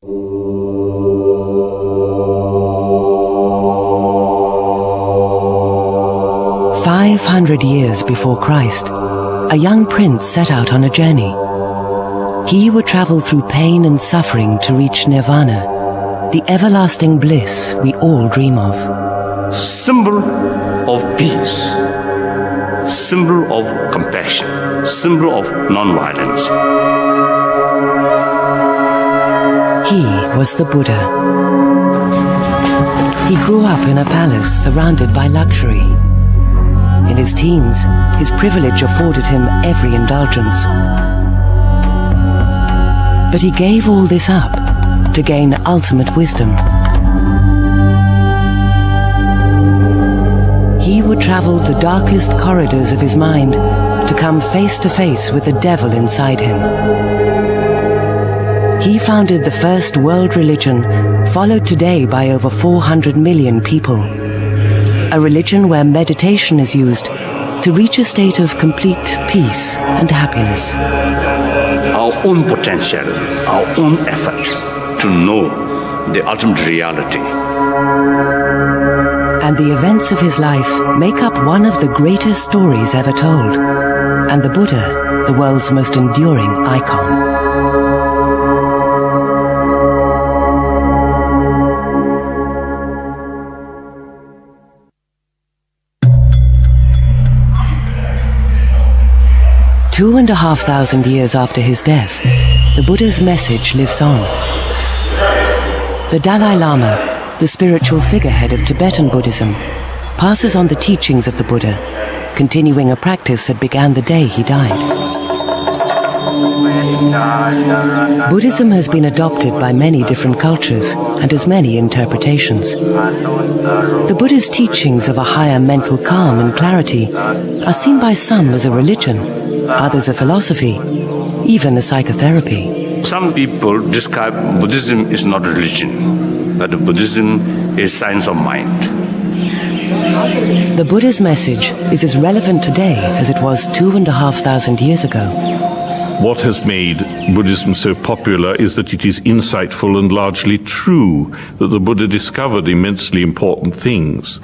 500 years before Christ, a young prince set out on a journey. He would travel through pain and suffering to reach nirvana, the everlasting bliss we all dream of. Symbol of peace, symbol of compassion, symbol of non-violence. He was the Buddha. He grew up in a palace surrounded by luxury. In his teens, his privilege afforded him every indulgence. But he gave all this up to gain ultimate wisdom. He would travel the darkest corridors of his mind to come face to face with the devil inside him. He founded the first world religion, followed today by over 400 million people. A religion where meditation is used to reach a state of complete peace and happiness. Our own potential, our own effort to know the ultimate reality. And the events of his life make up one of the greatest stories ever told, and the Buddha, the world's most enduring icon. Two and a half thousand years after his death, the Buddha's message lives on. The Dalai Lama, the spiritual figurehead of Tibetan Buddhism, passes on the teachings of the Buddha, continuing a practice that began the day he died. Buddhism has been adopted by many different cultures and has many interpretations. The Buddha's teachings of a higher mental calm and clarity are seen by some as a religion, others a philosophy, even a psychotherapy. Some people describe Buddhism is not a religion, but Buddhism is science of mind. The Buddha's message is as relevant today as it was 2,500 years ago. What has made Buddhism so popular is that it is insightful and largely true, that the Buddha discovered immensely important things.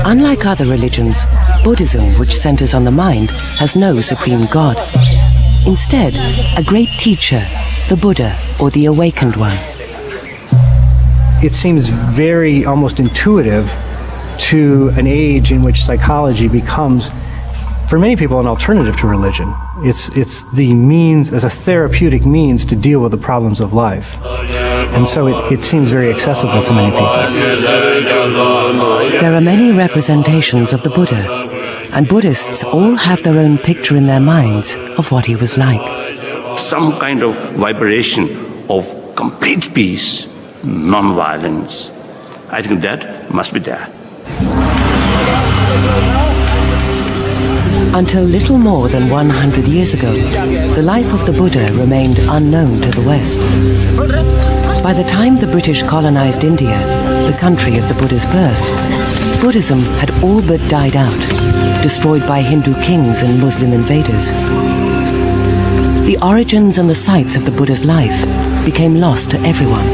Unlike other religions, Buddhism, which centers on the mind, has no supreme God. Instead, a great teacher, the Buddha, or the awakened one. It seems very almost intuitive to an age in which psychology becomes, for many people, an alternative to religion. It's the means, as a therapeutic means, to deal with the problems of life. And so it seems very accessible to many people. There are many representations of the Buddha, and Buddhists all have their own picture in their minds of what he was like. Some kind of vibration of complete peace, non-violence. I think that must be there. Until little more than 100 years ago, the life of the Buddha remained unknown to the West. By the time the British colonized India, the country of the Buddha's birth, Buddhism had all but died out, destroyed by Hindu kings and Muslim invaders. The origins and the sites of the Buddha's life became lost to everyone.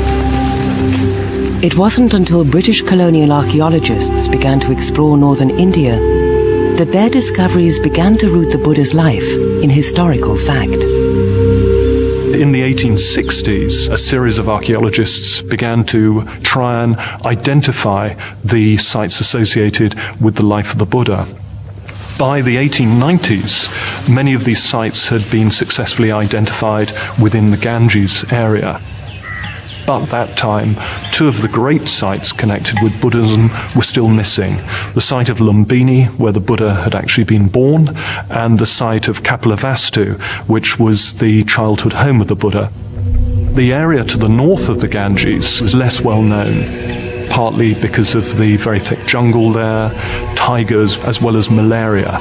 It wasn't until British colonial archaeologists began to explore northern India that their discoveries began to root the Buddha's life in historical fact. In the 1860s, a series of archaeologists began to try and identify the sites associated with the life of the Buddha. By the 1890s, many of these sites had been successfully identified within the Ganges area. But at that time, two of the great sites connected with Buddhism were still missing. The site of Lumbini, where the Buddha had actually been born, and the site of Kapilavastu, which was the childhood home of the Buddha. The area to the north of the Ganges was less well known, partly because of the very thick jungle there, tigers, as well as malaria.